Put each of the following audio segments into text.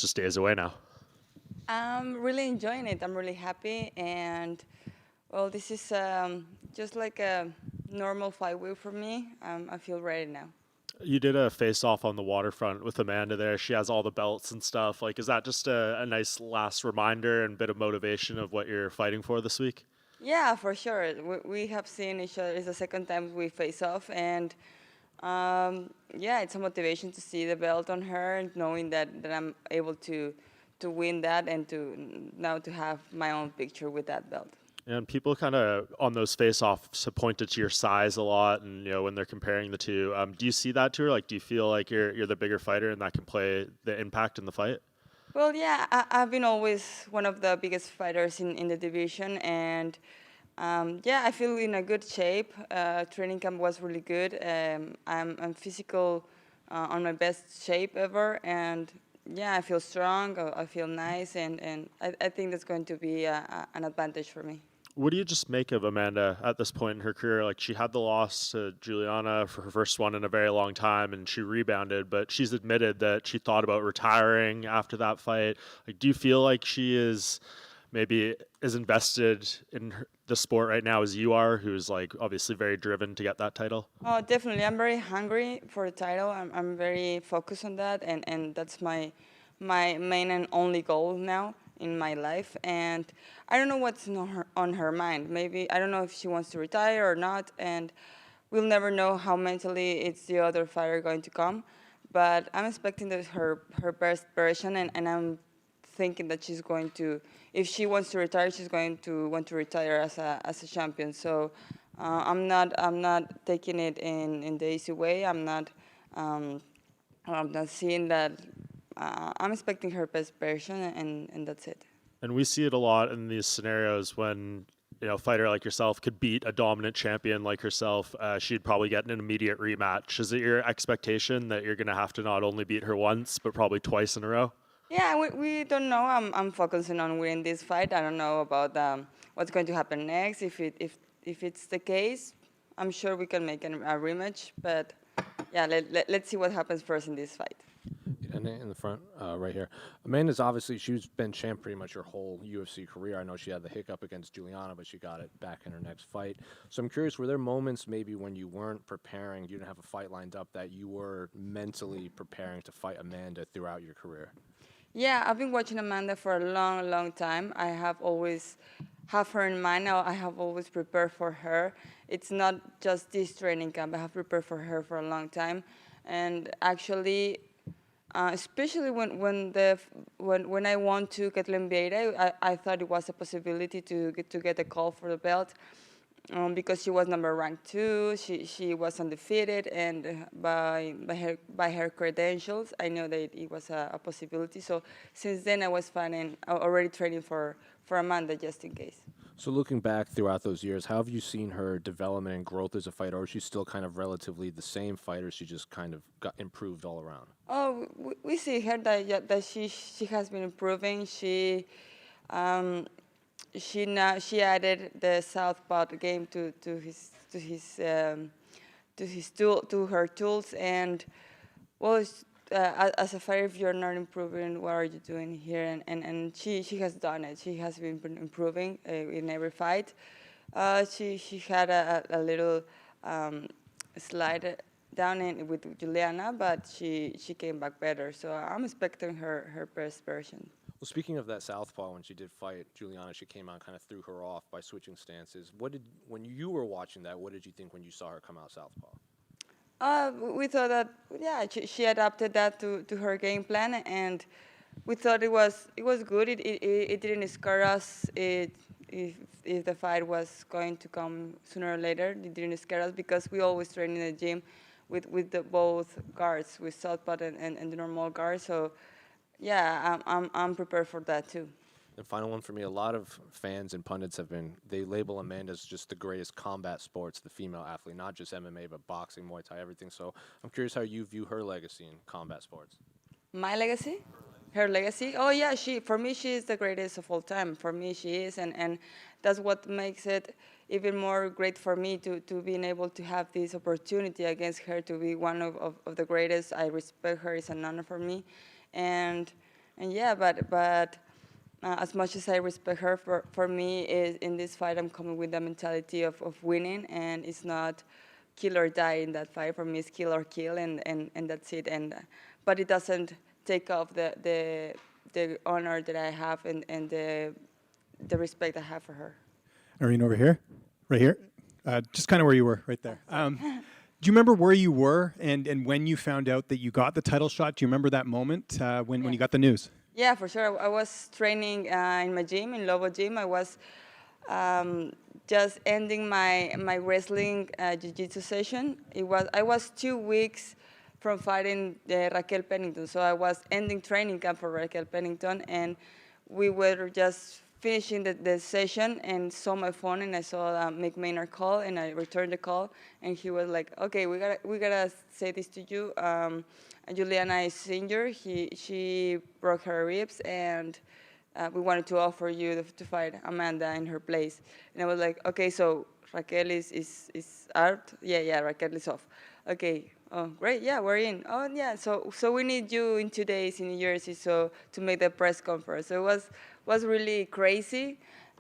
just days away now. I'm really enjoying it. I'm really happy, and well, this is just like a normal fight week for me. I feel ready now. You did a face-off on the waterfront with Amanda there. She has all the belts and stuff. Like, is that just a nice last reminder and bit of motivation of what you're fighting for this week? Yeah, for sure. We have seen each other. It's the second time we face off, and yeah, it's a motivation to see the belt on her, and knowing that I'm able to win that and to now to have my own picture with that belt. And people kind of on those face-offs have pointed to your size a lot, and when they're comparing the two, do you see that too? Or like, do you feel like you're the bigger fighter and that can play the impact in the fight? Well, yeah, I've been always one of the biggest fighters in the division, and yeah, I feel in a good shape. Training camp was really good. I'm physical on my best shape ever, and yeah, I feel strong. I feel nice, and I think that's going to be an advantage for me. What do you just make of Amanda at this point in her career? Like, she had the loss to Juliana for her first one in a very long time, and she rebounded, but she's admitted that she thought about retiring after that fight. Like, do you feel like she is maybe as invested in the sport right now as you are, who's like obviously very driven to get that title? Oh, definitely. I'm very hungry for the title. I'm very focused on that, and that's my main and only goal now in my life. And I don't know what's on her mind. Maybe I don't know if she wants to retire or not, and we'll never know how mentally it's the other fighter going to come. But I'm expecting that her best version, and I'm thinking that she's going to, if she wants to retire, she's going to want to retire as a champion. So I'm not taking it in the easy way. I'm not seeing that. I'm expecting her best version, and that's it. And we see it a lot in these scenarios when a fighter like yourself could beat a dominant champion like herself. She'd probably get an immediate rematch. Is it your expectation that you're going to have to not only beat her once, but probably twice in a row? Yeah, we don't know. I'm focusing on winning this fight. I don't know about what's going to happen next. If it's the case, I'm sure we can make a rematch. But yeah, let's see what happens first in this fight. And in the front, right here, Amanda's obviously she's been champ pretty much her whole UFC career. I know she had the hiccup against Juliana, but she got it back in her next fight. So I'm curious, were there moments maybe when you weren't preparing, you didn't have a fight lined up, that you were mentally preparing to fight Amanda throughout your career? Yeah, I've been watching Amanda for a long, long time. I have always have her in mind. I have always prepared for her. It's not just this training camp. I have prepared for her for a long time, and actually, especially when I won to Kathleen Vieira, I thought it was a possibility to get a call for the belt. Because she was number ranked two, she was undefeated, and by her credentials, I know that it was a possibility. So since then, I was finding already training for Amanda just in case. So looking back throughout those years, how have you seen her development and growth as a fighter, or is she still kind of relatively the same fighter? She just kind of got improved all around. Oh, we see her that that she has been improving. Um, she added the southpaw game to her tools, and well, as a fighter, if you're not improving, what are you doing here? And she has done it. She has been improving in every fight. She had a little slide down with Juliana, but she came back better. So I'm expecting her best version. Well, speaking of that southpaw, when she did fight Juliana, she came out, kind of threw her off by switching stances. When you were watching that, what did you think when you saw her come out southpaw? We thought that yeah, she adapted that to her game plan, and we thought it was good. It didn't scare us. If the fight was going to come sooner or later, it didn't scare us because we always train in the gym with the both guards, with southpaw and the normal guard. So yeah, I'm prepared for that too. And final one for me, a lot of fans and pundits they label Amanda as just the greatest combat sports, the female athlete, not just MMA, but boxing, Muay Thai, everything. So I'm curious how you view her legacy in combat sports. My legacy? Her legacy? Oh yeah, for me she is the greatest of all time. For me she is, and that's what makes it even more great for me to being able to have this opportunity against her to be one of the greatest. I respect her, it's an honor for me. And And yeah, but as much as I respect her, for me, is in this fight, I'm coming with the mentality of winning, and it's not kill or die in that fight. For me, it's kill or kill, and that's it. And but it doesn't take off the honor that I have and the respect I have for her. Irene, over here, right here, just kind of where you were, right there. Do you remember where you were and when you found out that you got the title shot? Do you remember that moment when you got the news? Yeah, for sure. I was training in my gym, in Lobo Gym. I was just ending my wrestling jiu-jitsu session. I was 2 weeks from fighting Raquel Pennington, so I was ending training camp for Raquel Pennington, and we were just finishing the session and saw my phone, and I saw McMaynard call, and I returned the call, and he was like, "Okay, we gotta say this to you. Juliana is injured. She broke her ribs, and we wanted to offer you to fight Amanda in her place." And I was like, "Okay, so Raquel is out? Yeah, Raquel is off. Okay, oh great, yeah, we're in. Oh yeah, so we need you in 2 days in New Jersey to make the press conference." So it was really crazy.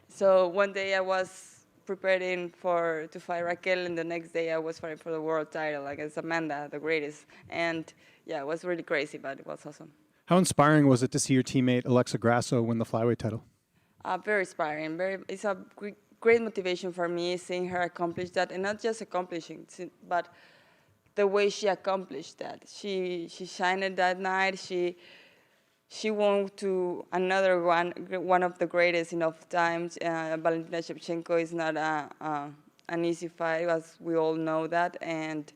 So one day I was preparing to fight Raquel, and the next day I was fighting for the world title against Amanda, the greatest. And yeah, it was really crazy, but it was awesome. How inspiring was it to see your teammate Alexa Grasso win the flyweight title? Very inspiring. It's a great motivation for me seeing her accomplish that, and not just accomplishing, but the way she accomplished that. She shined that night. She won to another one of the greatest in of times. Valentina Shevchenko is not an easy fight, as we all know that, and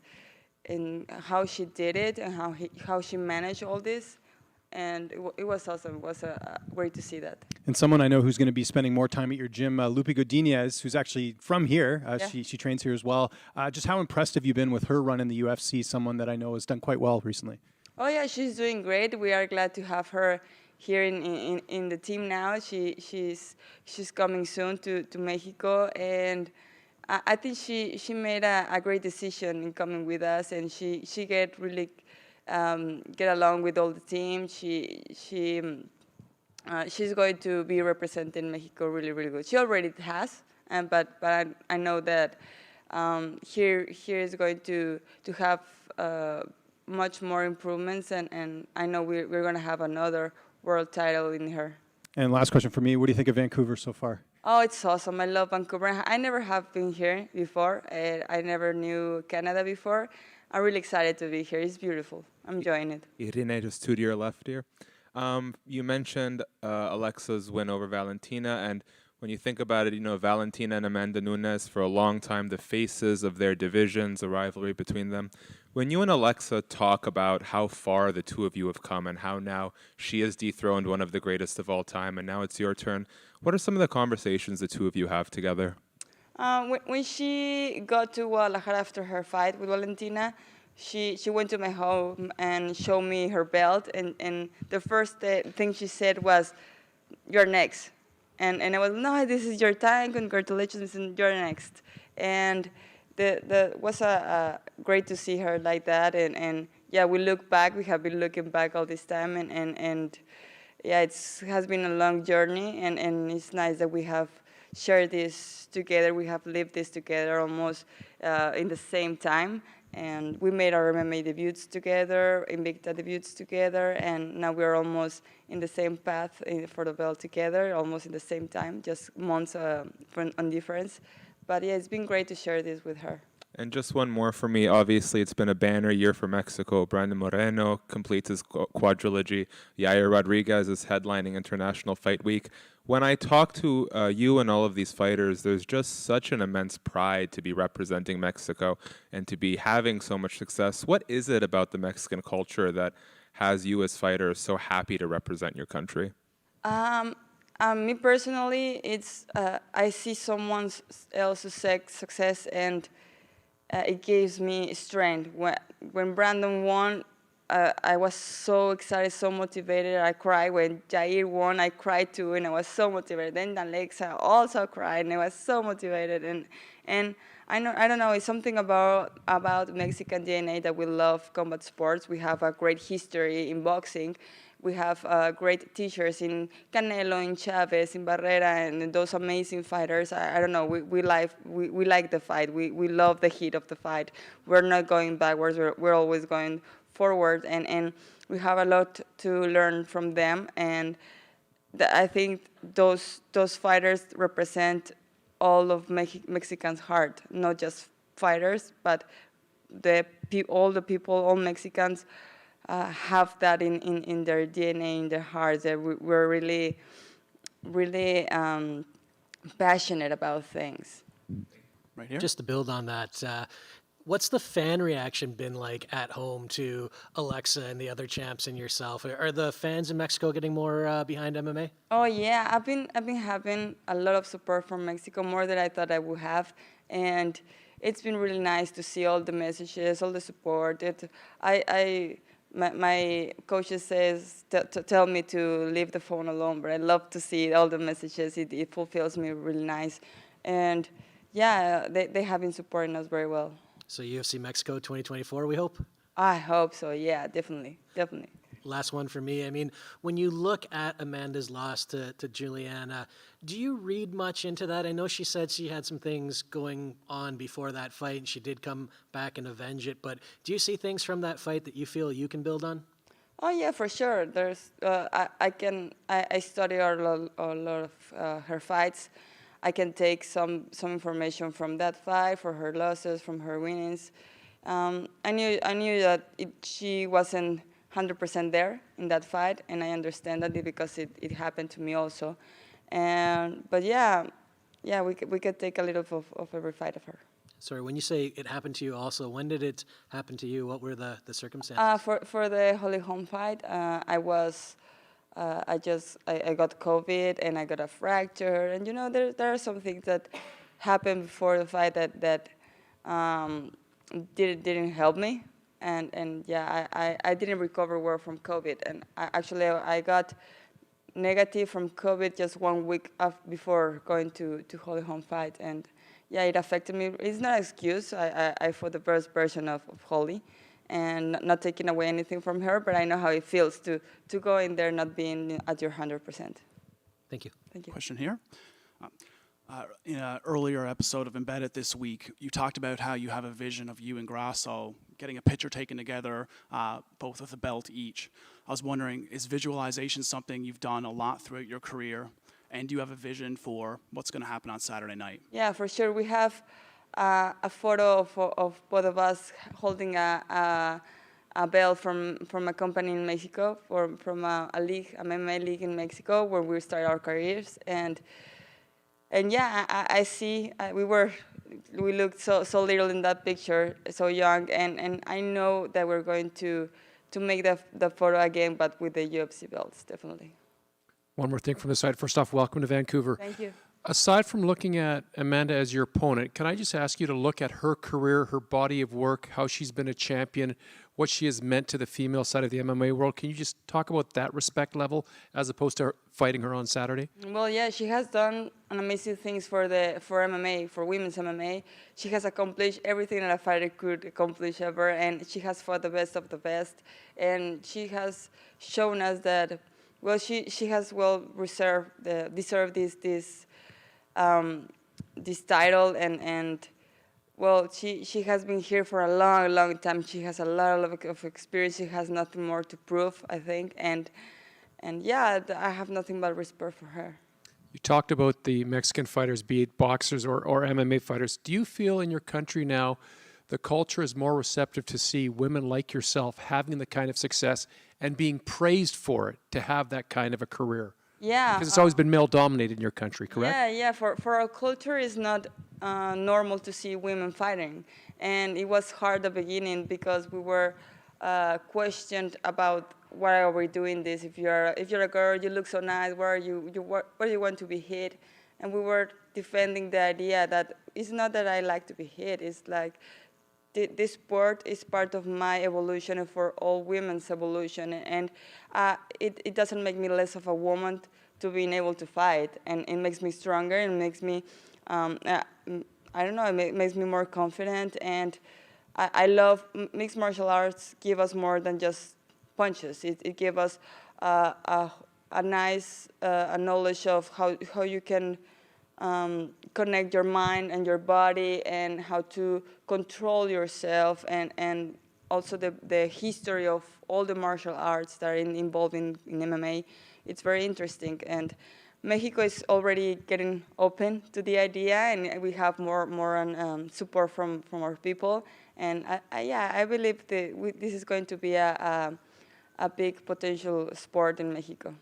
how she did it and how she managed all this. And it was awesome. It was great to see that. And someone I know who's going to be spending more time at your gym, Lupe Godinez, who's actually from here. Yeah. She trains here as well. Just how impressed have you been with her run in the UFC, someone that I know has done quite well recently? Oh yeah, she's doing great. We are glad to have her here in the team now. She's coming soon to Mexico, and I think she made a great decision in coming with us, and she get really get along with all the team. She's going to be representing Mexico really, really good. She already has, but I know that here is going to have much more improvements, and I know we're going to have another world title in her. And last question for me, what do you think of Vancouver so far? Oh, it's awesome. I love Vancouver. I never have been here before. I never knew Canada before. I'm really excited to be here. It's beautiful. I'm enjoying it. Irene, just to your left here. You mentioned Alexa's win over Valentina, and when you think about it, Valentina and Amanda Nunes, for a long time, the faces of their divisions, the rivalry between them. When you and Alexa talk about how far the two of you have come and how now she has dethroned one of the greatest of all time and now it's your turn, what are some of the conversations the two of you have together? When she got to Guadalajara after her fight with Valentina, she went to my home and showed me her belt, and the first thing she said was, "You're next." And I was, "No, this is your time, congratulations, and you're next." And the was great to see her like that, and yeah, we have been looking back all this time, and yeah, it has been a long journey, and it's nice that we have shared this together. We have lived this together almost in the same time, and we made our MMA debuts together, Invicta debuts together, and now we're almost in the same path for the belt together, almost in the same time, just months on difference. But yeah, it's been great to share this with her. And just one more for me. Obviously, it's been a banner year for Mexico. Brandon Moreno completes his quadrilogy. Yair Rodriguez is headlining International Fight Week. When I talk to you and all of these fighters, there's just such an immense pride to be representing Mexico and to be having so much success. What is it about the Mexican culture that has you as fighters so happy to represent your country? Me personally, it's I see someone else's success, and it gives me strength. When Brandon won, I was so excited, so motivated. I cried. When Jair won, I cried too, and I was so motivated. Then Alexa also cried, and I was so motivated. And I don't know, it's something about Mexican DNA that we love combat sports. We have a great history in boxing, we have great teachers in Canelo, in Chavez, in Barrera, and those amazing fighters. I don't know, we like the fight. We love the heat of the fight. We're not going backwards. We're always going forward, and we have a lot to learn from them. And I think those fighters represent all of Mexicans' heart, not just fighters, but all the people, all Mexicans have that in their DNA, in their hearts. That we're really, really passionate about things. Right here. Just to build on that, what's the fan reaction been like at home to Alexa and the other champs and yourself? Are the fans in Mexico getting more behind MMA? Oh yeah, I've been having a lot of support from Mexico, more than I thought I would have, and it's been really nice to see all the messages, all the support. My coaches says tell me to leave the phone alone, but I love to see all the messages. It fulfills me really nice, and yeah, they have been supporting us very well. So UFC Mexico 2024, we hope? I hope so, yeah, definitely. Last one for me. I mean, when you look at Amanda's loss to Juliana, do you read much into that? I know she said she had some things going on before that fight, and she did come back and avenge it. But do you see things from that fight that you feel you can build on? Oh yeah, for sure. There's I study a lot of her fights. I can take some information from that fight, from her losses, from her winnings. I knew that she wasn't 100% there in that fight, and I understand that because it happened to me also. But yeah, we could take a little of every fight of her. Sorry, when you say it happened to you also, when did it happen to you? What were the circumstances? For the Holy Home fight, I got COVID and I got a fracture, and there are some things that happened before the fight that didn't help me. And yeah, I didn't recover well from COVID, and I got negative from COVID just 1 week before going to Holy Home fight, and yeah, it affected me. It's not an excuse. I fought the best version of Holly, and not taking away anything from her, but I know how it feels to go in there not being at your 100%. Thank you. Thank you. Question here. In an earlier episode of Embedded this week, you talked about how you have a vision of you and Grasso getting a picture taken together, both with a belt each. I was wondering, is visualization something you've done a lot throughout your career? And do you have a vision for what's going to happen on Saturday night? Yeah, for sure. We have a photo of both of us holding a belt from a company in Mexico, from a league, a MMA league in Mexico, where we started our careers. And yeah, I see we looked so little in that picture, so young, and I know that we're going to make the photo again, but with the UFC belts, definitely. One more thing from the side. First off, welcome to Vancouver. Thank you. Aside from looking at Amanda as your opponent, can I just ask you to look at her career, her body of work, how she's been a champion, what she has meant to the female side of the MMA world? Can you just talk about that respect level as opposed to fighting her on Saturday? Well, yeah, she has done amazing things for MMA, for women's MMA. She has accomplished everything that a fighter could accomplish ever, and she has fought the best of the best. And she has shown us that, well, she has deserved this title, and well, she has been here for a long time. She has a lot of experience. She has nothing more to prove, I think, and yeah, I have nothing but respect for her. You talked about the Mexican fighters, be it boxers or MMA fighters. Do you feel in your country now the culture is more receptive to see women like yourself having the kind of success and being praised for it, to have that kind of a career? Yeah. Because it's always been male-dominated in your country, correct? Yeah. For our culture, it's not normal to see women fighting, and it was hard at the beginning because we were questioned about why are we doing this? If you're a girl, you look so nice. Where do you want to be hit? And we were defending the idea that it's not that I like to be hit. It's like this sport is part of my evolution and for all women's evolution, and it doesn't make me less of a woman to being able to fight, and it makes me stronger, and makes me, I don't know, it makes me more confident, and I love mixed martial arts. Give us more than just punches. It gives us a nice knowledge of how you can connect your mind and your body and how to control yourself, and also the history of all the martial arts that are involved in MMA. It's very interesting, and Mexico is already getting open to the idea, and we have more support from our people. And I believe this is going to be a big potential sport in Mexico.